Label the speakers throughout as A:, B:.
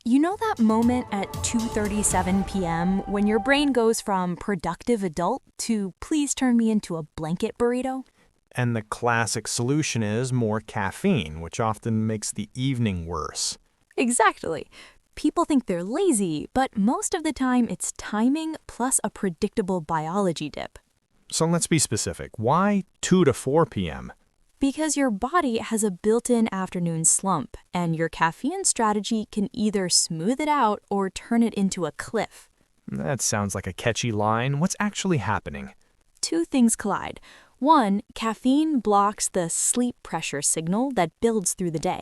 A: You know that moment at 2:37 p.m. when your brain goes from productive adult to please turn me into a blanket burrito?
B: And the classic solution is more caffeine, which often makes the evening worse.
A: Exactly. People think they're lazy, but most of the time it's timing plus a predictable biology dip.
B: So let's be specific. Why 2 to 4 p.m.?
A: Because your body has a built-in afternoon slump, and your caffeine strategy can either smooth it out or turn it into a cliff.
B: That sounds like a catchy line. What's actually happening?
A: Two things collide. One, caffeine blocks the sleep pressure signal that builds through the day.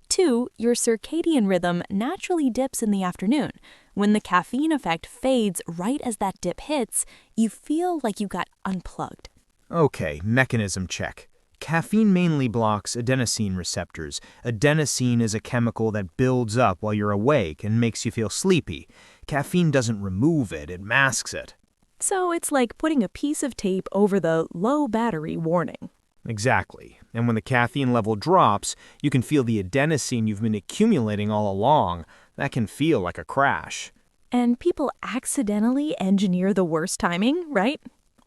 A: Two, your circadian rhythm naturally dips in the afternoon. When the caffeine effect fades right as that dip hits, you feel like you got unplugged.
B: Okay, mechanism check. Caffeine mainly blocks adenosine receptors. Adenosine is a chemical that builds up while you're awake and makes you feel sleepy. Caffeine doesn't remove it, it masks it.
A: So it's like putting a piece of tape over the low battery warning.
B: Exactly. And when the caffeine level drops, you can feel the adenosine you've been accumulating all along. That can feel like a crash.
A: And people accidentally engineer the worst timing, right?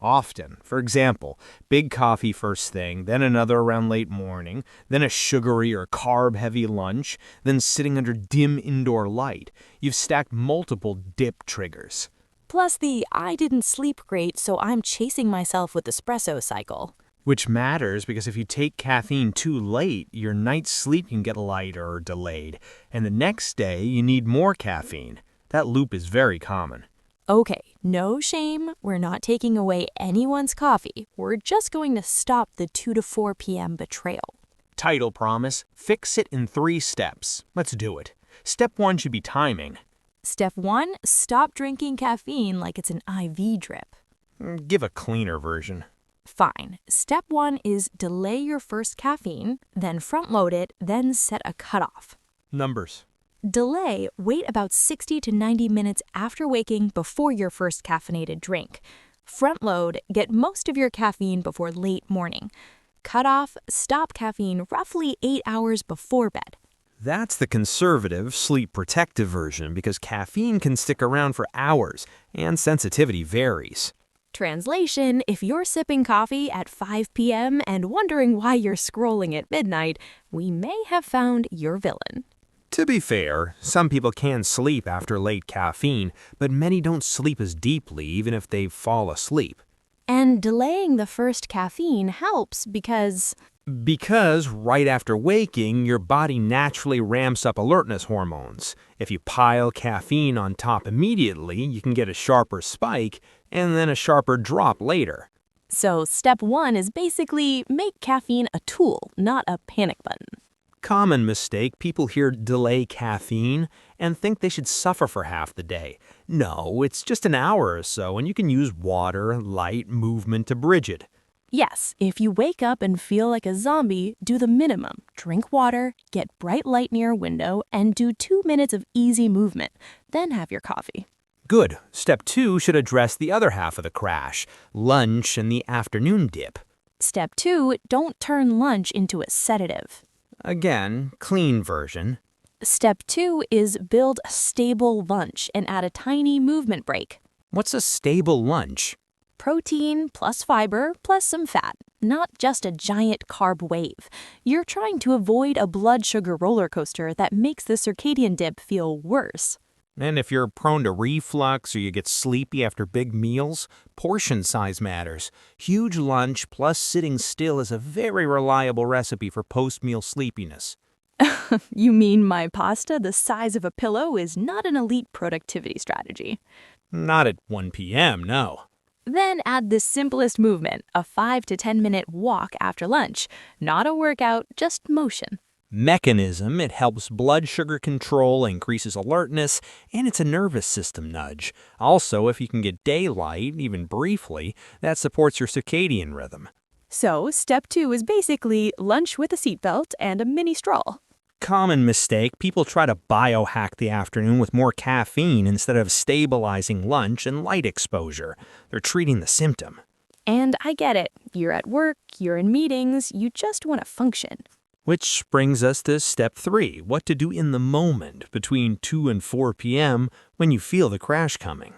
B: Often. For example, big coffee first thing, then another around late morning, then a sugary or carb-heavy lunch, then sitting under dim indoor light. You've stacked multiple dip triggers.
A: Plus the I didn't sleep great, so I'm chasing myself with espresso cycle.
B: Which matters because if you take caffeine too late, your night's sleep can get lighter or delayed, and the next day you need more caffeine. That loop is very common.
A: Okay, no shame. We're not taking away anyone's coffee. We're just going to stop the 2 to 4 p.m. betrayal.
B: Title promise, fix it in 3 steps. Let's do it. Step 1 should be timing.
A: Step 1, stop drinking caffeine like it's an IV drip.
B: Give a cleaner version.
A: Fine. Step 1 is delay your first caffeine, then front load it, then set a cutoff.
B: Numbers.
A: Delay, wait about 60 to 90 minutes after waking before your first caffeinated drink. Front load, get most of your caffeine before late morning. Cutoff, stop caffeine roughly 8 hours before bed.
B: That's the conservative, sleep protective version because caffeine can stick around for hours and sensitivity varies.
A: Translation, if you're sipping coffee at 5 p.m. and wondering why you're scrolling at midnight, we may have found your villain.
B: To be fair, some people can sleep after late caffeine, but many don't sleep as deeply even if they fall asleep.
A: And delaying the first caffeine helps because
B: right after waking, your body naturally ramps up alertness hormones. If you pile caffeine on top immediately, you can get a sharper spike and then a sharper drop later.
A: So step 1 is basically make caffeine a tool, not a panic button.
B: Common mistake, people hear delay caffeine and think they should suffer for half the day. No, it's just an hour or so and you can use water, light, movement to bridge it.
A: Yes, if you wake up and feel like a zombie, do the minimum. Drink water, get bright light near a window, and do 2 minutes of easy movement. Then have your coffee.
B: Good. Step 2 should address the other half of the crash, lunch and the afternoon dip.
A: Step 2, don't turn lunch into a sedative.
B: Again, clean version.
A: Step 2 is build a stable lunch and add a tiny movement break.
B: What's a stable lunch?
A: Protein plus fiber plus some fat, not just a giant carb wave. You're trying to avoid a blood sugar roller coaster that makes the circadian dip feel worse.
B: And if you're prone to reflux or you get sleepy after big meals, portion size matters. Huge lunch plus sitting still is a very reliable recipe for post-meal sleepiness.
A: You mean my pasta the size of a pillow is not an elite productivity strategy?
B: Not at 1 p.m., no.
A: Then add the simplest movement, a 5 to 10 minute walk after lunch. Not a workout, just motion.
B: Mechanism, it helps blood sugar control, increases alertness, and it's a nervous system nudge. Also, if you can get daylight, even briefly, that supports your circadian rhythm.
A: So, step 2 is basically lunch with a seatbelt and a mini stroll.
B: Common mistake, people try to biohack the afternoon with more caffeine instead of stabilizing lunch and light exposure. They're treating the symptom.
A: And I get it. You're at work, you're in meetings, you just want to function.
B: Which brings us to step 3, what to do in the moment between 2 and 4 p.m. when you feel the crash coming.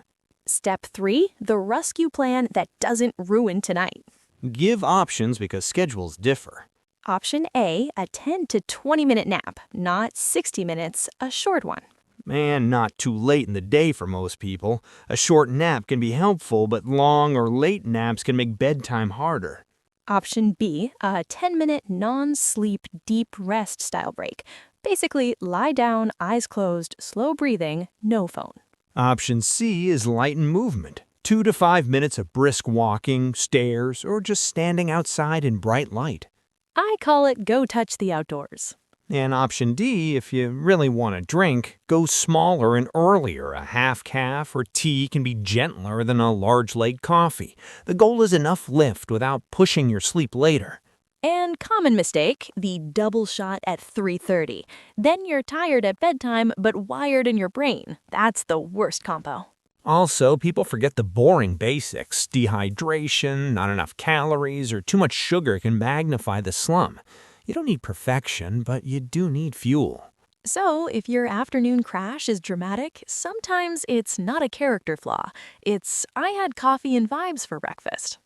A: Step 3, the rescue plan that doesn't ruin tonight.
B: Give options because schedules differ.
A: Option A, a 10 to 20-minute nap, not 60 minutes, a short one.
B: And not too late in the day for most people. A short nap can be helpful, but long or late naps can make bedtime harder.
A: Option B, a 10-minute non-sleep deep rest style break. Basically, lie down, eyes closed, slow breathing, no phone.
B: Option C is lighten movement. 2 to 5 minutes of brisk walking, stairs, or just standing outside in bright light.
A: I call it go touch the outdoors.
B: And option D, if you really want to drink, go smaller and earlier. A half calf or tea can be gentler than a large leg coffee. The goal is enough lift without pushing your sleep later.
A: And common mistake, the double shot at 3:30. Then you're tired at bedtime but wired in your brain. That's the worst combo.
B: Also, people forget the boring basics. Dehydration, not enough calories, or too much sugar can magnify the slump. You don't need perfection, but you do need fuel.
A: So, if your afternoon crash is dramatic, sometimes it's not a character flaw. It's, I had coffee and vibes for breakfast.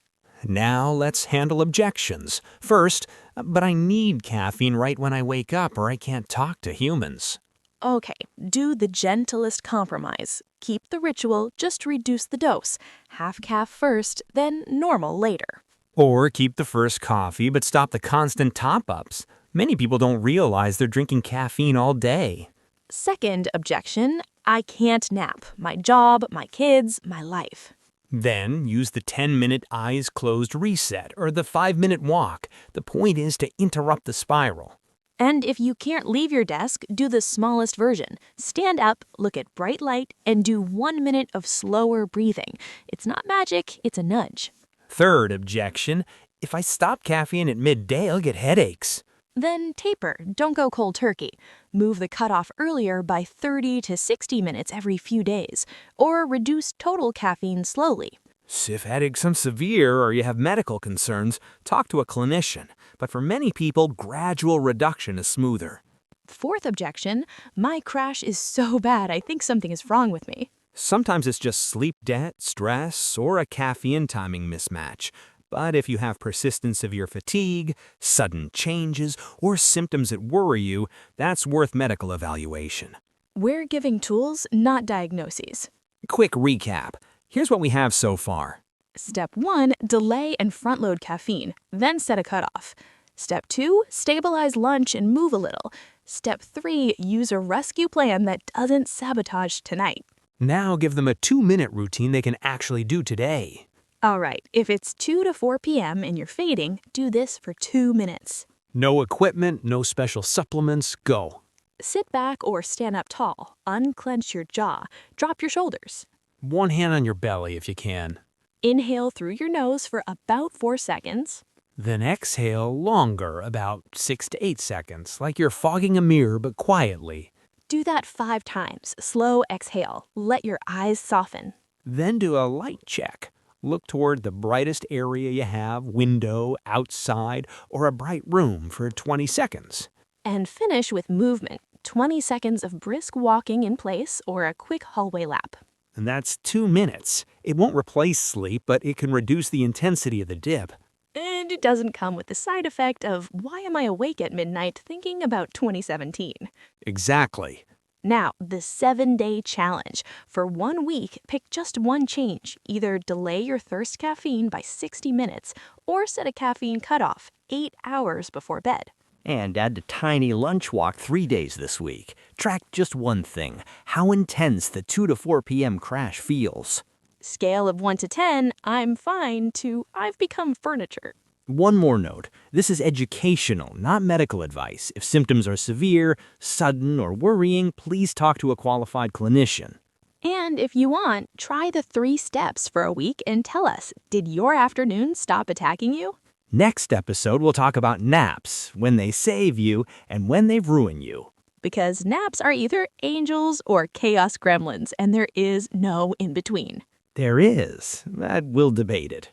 B: Now let's handle objections. First, but I need caffeine right when I wake up or I can't talk to humans.
A: Okay, do the gentlest compromise. Keep the ritual, just reduce the dose. Half calf first, then normal later.
B: Or keep the first coffee but stop the constant top-ups. Many people don't realize they're drinking caffeine all day.
A: Second objection, I can't nap. My job, my kids, my life.
B: Then use the 10-minute eyes closed reset or the 5-minute walk. The point is to interrupt the spiral.
A: And if you can't leave your desk, do the smallest version. Stand up, look at bright light, and do 1 minute of slower breathing. It's not magic, it's a nudge.
B: Third objection, if I stop caffeine at midday, I'll get headaches.
A: Then taper, don't go cold turkey. Move the cutoff earlier by 30 to 60 minutes every few days, or reduce total caffeine slowly.
B: If headaches are severe or you have medical concerns, talk to a clinician. But for many people, gradual reduction is smoother.
A: Fourth objection, my crash is so bad I think something is wrong with me.
B: Sometimes it's just sleep debt, stress, or a caffeine timing mismatch. But if you have persistent severe fatigue, sudden changes, or symptoms that worry you, that's worth medical evaluation.
A: We're giving tools, not diagnoses.
B: Quick recap. Here's what we have so far.
A: Step 1, delay and front-load caffeine, then set a cutoff. Step 2, stabilize lunch and move a little. Step 3, use a rescue plan that doesn't sabotage tonight.
B: Now give them a 2-minute routine they can actually do today.
A: All right, if it's 2 to 4 p.m. and you're fading, do this for 2 minutes.
B: No equipment, no special supplements, go.
A: Sit back or stand up tall, unclench your jaw, drop your shoulders.
B: One hand on your belly if you can.
A: Inhale through your nose for about 4 seconds.
B: Then exhale longer, about 6 to 8 seconds, like you're fogging a mirror but quietly.
A: Do that 5 times. Slow exhale. Let your eyes soften.
B: Then do a light check. Look toward the brightest area you have, window, outside, or a bright room for 20 seconds.
A: And finish with movement. 20 seconds of brisk walking in place or a quick hallway lap.
B: And that's 2 minutes. It won't replace sleep, but it can reduce the intensity of the dip.
A: And it doesn't come with the side effect of, why am I awake at midnight thinking about 2017?
B: Exactly.
A: Now, the 7-day challenge. For 1 week, pick just one change. Either delay your thirst caffeine by 60 minutes or set a caffeine cutoff 8 hours before bed.
C: And add a tiny lunch walk 3 days this week. Track just one thing, how intense the 2 to 4 p.m. crash feels.
A: Scale of 1 to 10, I'm fine, to I've become furniture.
C: One more note, this is educational, not medical advice. If symptoms are severe, sudden, or worrying, please talk to a qualified clinician.
A: And if you want, try the 3 steps for a week and tell us, did your afternoon stop attacking you?
C: Next episode, we'll talk about naps, when they save you and when they ruin you.
A: Because naps are either angels or chaos gremlins, and there is no in between.
C: There is. We'll debate it.